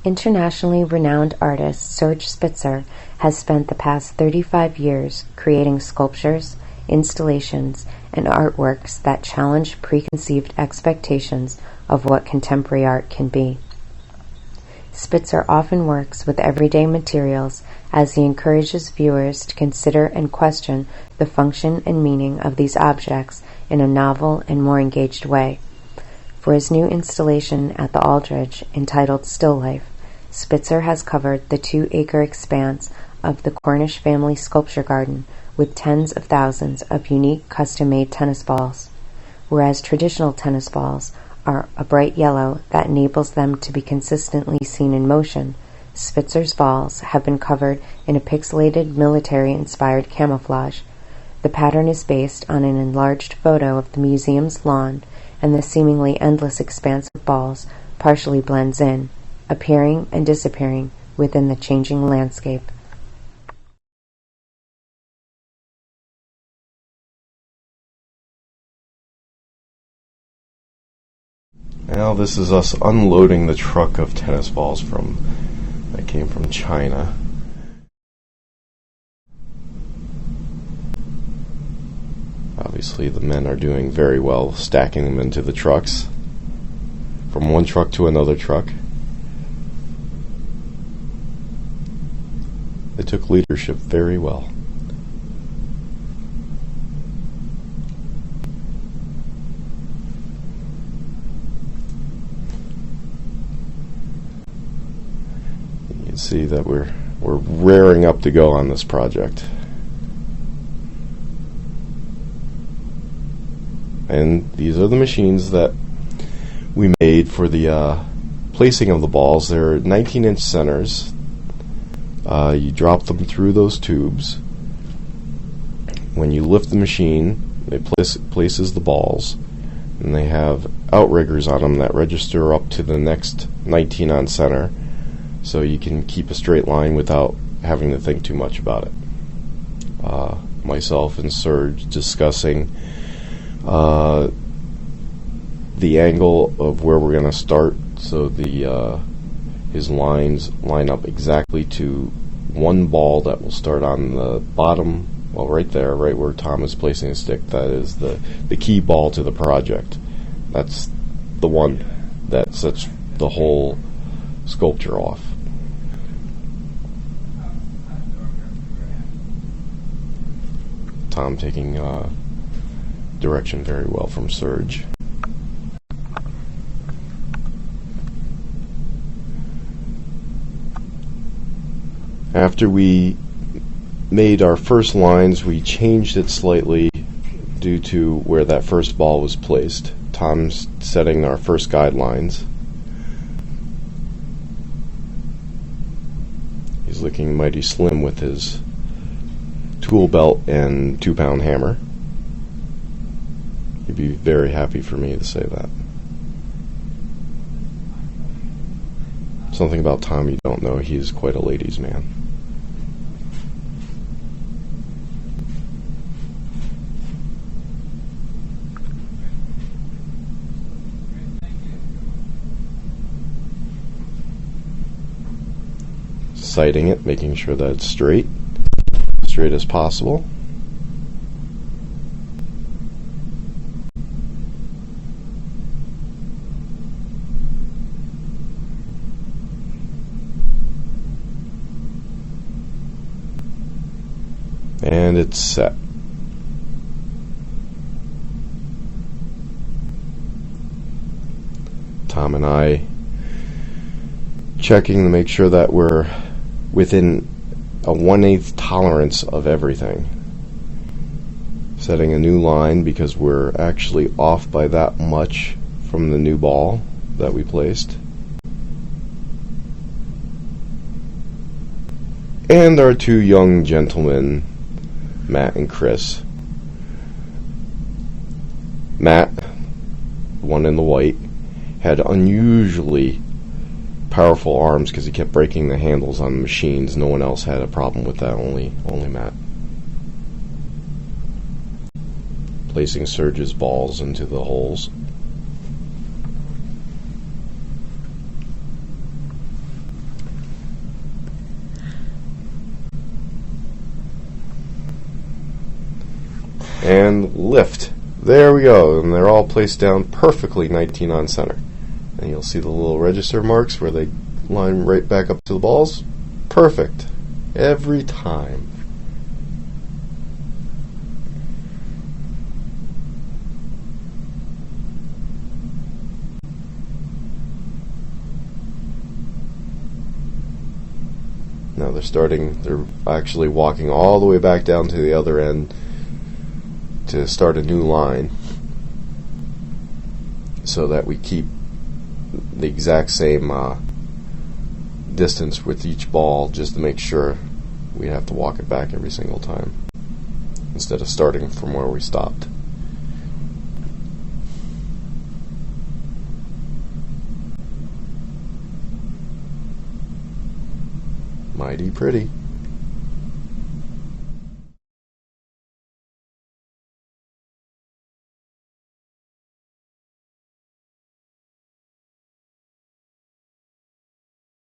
Internationally renowned artist Serge Spitzer has spent the past 35 years creating sculptures, installations, and artworks that challenge preconceived expectations of what contemporary art can be. Spitzer often works with everyday materials as he encourages viewers to consider and question the function and meaning of these objects in a novel and more engaged way. For his new installation at the Aldridge, entitled Still Life, Spitzer has covered the 2-acre expanse of the Cornish family sculpture garden with tens of thousands of unique custom-made tennis balls. Whereas traditional tennis balls are a bright yellow that enables them to be consistently seen in motion, Spitzer's balls have been covered in a pixelated military-inspired camouflage. The pattern is based on an enlarged photo of the museum's lawn, and the seemingly endless expanse of balls partially blends in, appearing and disappearing within the changing landscape. Now this is us unloading the truck of tennis balls that came from China. Obviously the men are doing very well stacking them into the trucks, from one truck to another truck. They took leadership very well. You can see that we're raring up to go on this project. And these are the machines that we made for the placing of the balls. They're 19-inch centers. You drop them through those tubes. When you lift the machine, it places the balls, and they have outriggers on them that register up to the next 19 on center, so you can keep a straight line without having to think too much about it. Myself and Serge discussing the angle of where we're going to start, so his lines line up exactly to one ball that will start on the bottom, well, right there, right where Tom is placing his stick. That is the key ball to the project. That's the one that sets the whole sculpture off. Tom taking direction very well from Serge. After we made our first lines, we changed it slightly due to where that first ball was placed. Tom's setting our first guidelines. He's looking mighty slim with his tool belt and 2-pound hammer. He'd be very happy for me to say that. Something about Tom you don't know, he's quite a ladies' man. Sighting it, making sure that it's straight as possible. And it's set. Tom and I checking to make sure that we're within a 1/8 tolerance of everything. Setting a new line because we're actually off by that much from the new ball that we placed. And our two young gentlemen, Matt and Chris. Matt, one in the white, had unusually powerful arms because he kept breaking the handles on the machines. No one else had a problem with that, only Matt. Placing Serge's balls into the holes. and lift. There we go, and they're all placed down perfectly 19 on center. And you'll see the little register marks where they line right back up to the balls. Perfect. Every time. Now they're actually walking all the way back down to the other end to start a new line so that we keep the exact same distance with each ball, just to make sure we have to walk it back every single time instead of starting from where we stopped. Mighty pretty.